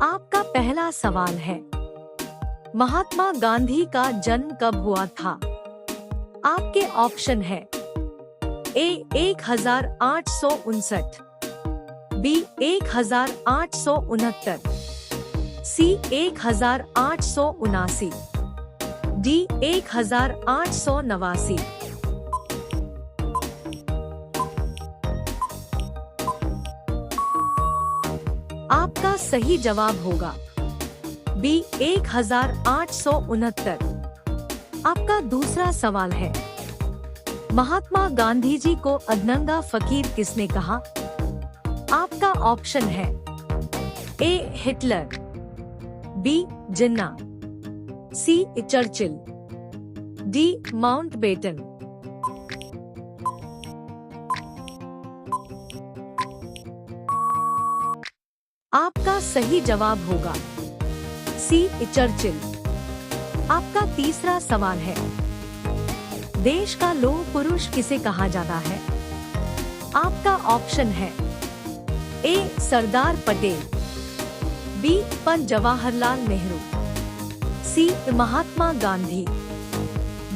आपका पहला सवाल है, महात्मा गांधी का जन्म कब हुआ था? आपके ऑप्शन है ए 1859, बी 1869, सी 1879, डी 1889। आपका सही जवाब होगा बी 1869। आपका दूसरा सवाल है, महात्मा गांधी जी को अधनंगा फकीर किसने कहा? आपका ऑप्शन है A Hitler, B Jinnah, C Churchill, D Mountbatten. आपका सही जवाब होगा सी चर्चिल। आपका तीसरा सवाल है, देश का लौह पुरुष किसे कहा जाता है? आपका ऑप्शन है ए सरदार पटेल, बी पंडित जवाहरलाल नेहरू, सी महात्मा गांधी,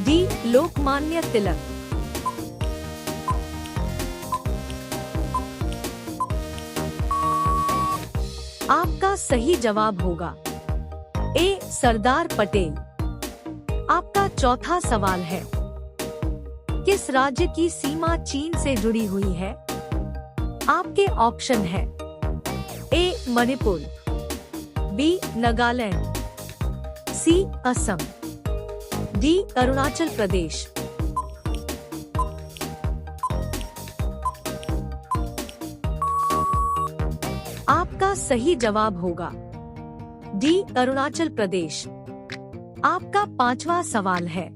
डी लोकमान्य तिलक। आपका सही जवाब होगा ए सरदार पटेल। आपका चौथा सवाल है, किस राज्य की सीमा चीन से जुड़ी हुई है? आपके ऑप्शन है ए मणिपुर, बी नागालैंड, सी असम, डी अरुणाचल प्रदेश। आपका सही जवाब होगा डी अरुणाचल प्रदेश। आपका पांचवा सवाल है,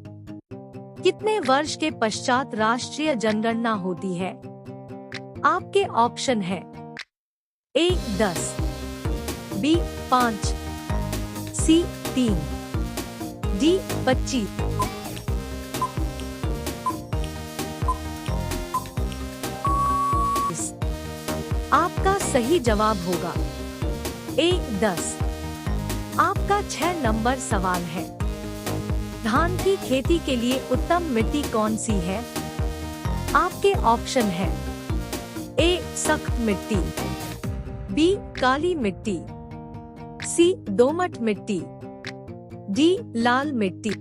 कितने वर्ष के पश्चात राष्ट्रीय जनगणना होती है? आपके ऑप्शन है ए 10, बी 5, सी 3, डी 25। आपका सही जवाब होगा ए 10। आपका 6 नंबर सवाल है, धान की खेती के लिए उत्तम मिट्टी कौन सी है? आपके ऑप्शन है ए सख्त मिट्टी, बी काली मिट्टी, सी दोमट मिट्टी, डी लाल मिट्टी।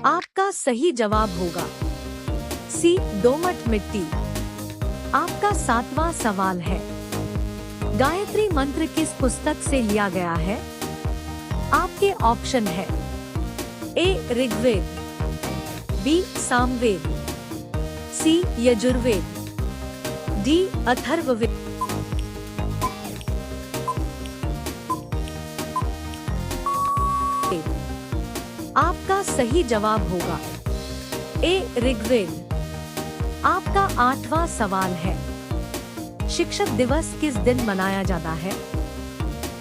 आपका सही जवाब होगा सी दोमट मिट्टी। आपका 7वां सवाल है, गायत्री मंत्र किस पुस्तक से लिया गया है? आपके ऑप्शन है ए ऋग्वेद, बी सामवेद, सी यजुर्वेद, डी अथर्ववेद। आपका सही जवाब होगा ए ऋग्वेद। आपका 8वां सवाल है, शिक्षक दिवस किस दिन मनाया जाता है?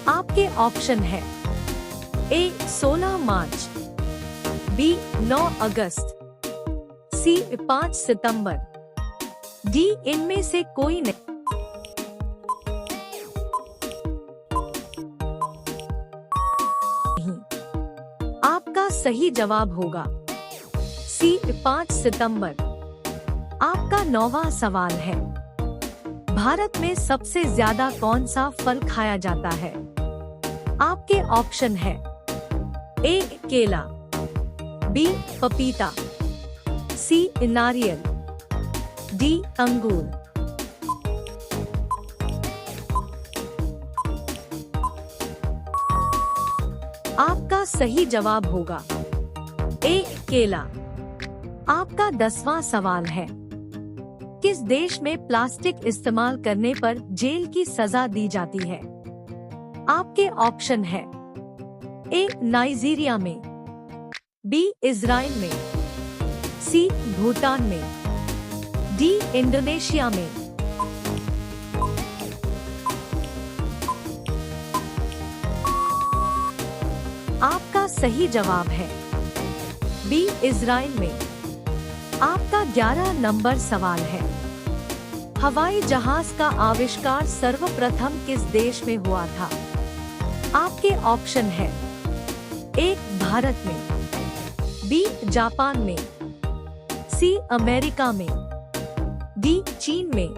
आपके ऑप्शन है ए 16 मार्च, बी 9 अगस्त, सी 5 सितंबर, डी इनमें से कोई नहीं। आपका सही जवाब होगा सी 5 सितंबर। आपका 9वां सवाल है, भारत में सबसे ज्यादा कौन सा फल खाया जाता है? आपके ऑप्शन है ए केला, बी पपीता, सी नारियल, डी अंगूर। आपका सही जवाब होगा ए केला। आपका 10वां सवाल है, किस देश में प्लास्टिक इस्तेमाल करने पर जेल की सजा दी जाती है? आपके ऑप्शन है ए नाइजीरिया में, बी इजराइल में, सी भूटान में, डी इंडोनेशिया में। आपका सही जवाब है बी इजराइल में। आपका 11 नंबर सवाल है, हवाई जहाज का आविष्कार सर्वप्रथम किस देश में हुआ था? आपके ऑप्शन है ए भारत में, बी जापान में, सी अमेरिका में, डी चीन में।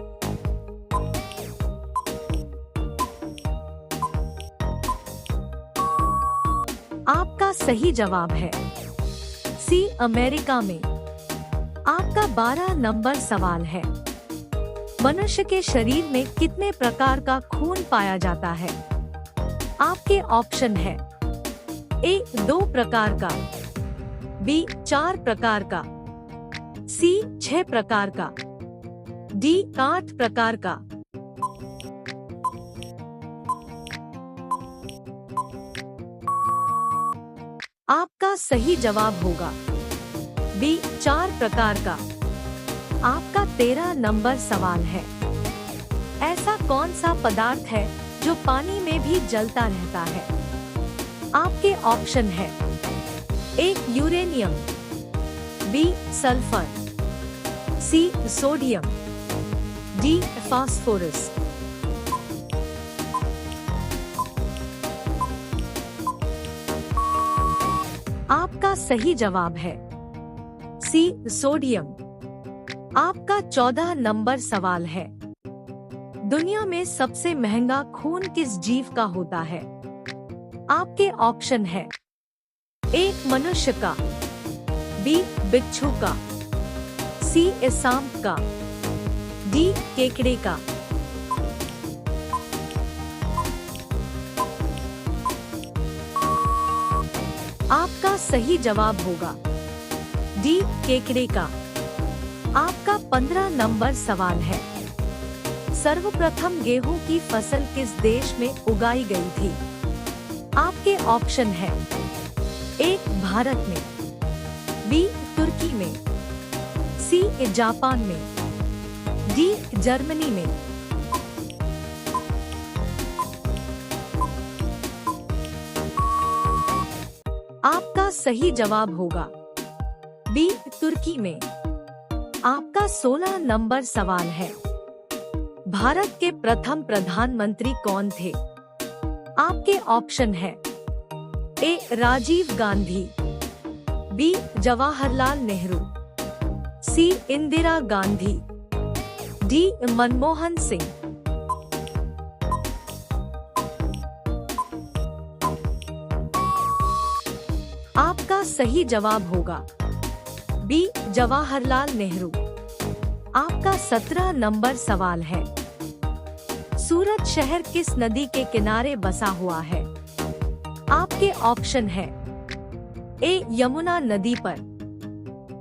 आपका सही जवाब है सी अमेरिका में। आपका 12 नंबर सवाल है, मनुष्य के शरीर में कितने प्रकार का खून पाया जाता है? आपके ऑप्शन है ए 2 प्रकार का, बी 4 प्रकार का, सी 6 प्रकार का, डी 8 प्रकार का। आपका सही जवाब होगा बी 4 प्रकार का। आपका 13 नंबर सवाल है, ऐसा कौन सा पदार्थ है जो पानी में भी जलता रहता है? आपके ऑप्शन है A uranium, B sulphur, C sodium, D phosphorus. आपका सही जवाब है सी सोडियम। आपका 14 नंबर सवाल है, दुनिया में सबसे महंगा खून किस जीव का होता है? आपके ऑप्शन है ए मनुष्य का, बी बिच्छू का, सी सांप का, डी केकड़े का। आपका सही जवाब होगा डी केकड़े का। आपका 15 नंबर सवाल है, सर्वप्रथम गेहूं की फसल किस देश में उगाई गई थी? आपके ऑप्शन है ए भारत में, बी तुर्की में, सी जापान में, डी जर्मनी में। आपका सही जवाब होगा बी तुर्की में। आपका 16 नंबर सवाल है, भारत के प्रथम प्रधानमंत्री कौन थे? आपके ऑप्शन है ए राजीव गांधी, बी जवाहरलाल नेहरू, सी इंदिरा गांधी, डी मनमोहन सिंह। आपका सही जवाब होगा बी जवाहरलाल नेहरू। आपका 17 नंबर सवाल है, सूरत शहर किस नदी के किनारे बसा हुआ है? आपके ऑप्शन है ए यमुना नदी पर,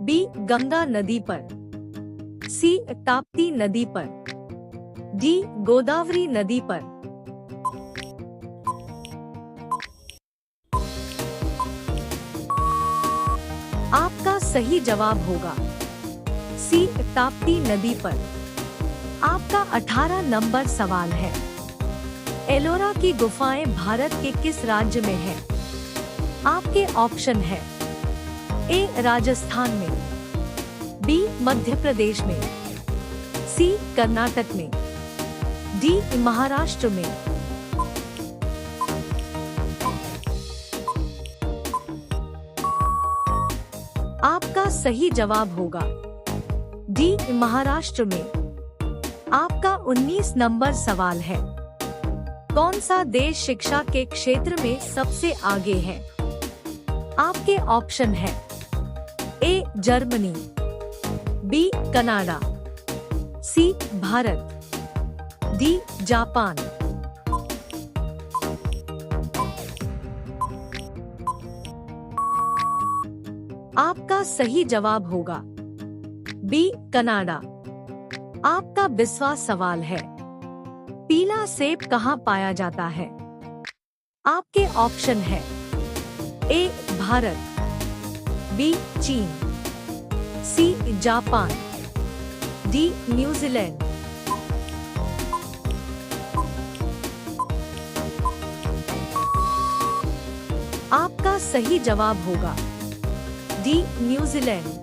बी गंगा नदी पर, सी ताप्ती नदी पर, डी गोदावरी नदी पर। आपका सही जवाब होगा सी ताप्ती नदी पर। आपका 18 नंबर सवाल है, एलोरा की गुफाएं भारत के किस राज्य में है? आपके ऑप्शन है ए राजस्थान में, बी मध्य प्रदेश में, सी कर्नाटक में, डी महाराष्ट्र में। आपका सही जवाब होगा डी महाराष्ट्र में। आपका 19 नंबर सवाल है, कौन सा देश शिक्षा के क्षेत्र में सबसे आगे है? आपके ऑप्शन है A Germany, B Canada, C Bharat, D Japan. आपका सही जवाब होगा बी कनाडा। आपका 20वां सवाल है, पीला सेब कहाँ पाया जाता है? आपके ऑप्शन है ए भारत, बी चीन, सी जापान, डी न्यूजीलैंड। आपका सही जवाब होगा डी न्यूजीलैंड।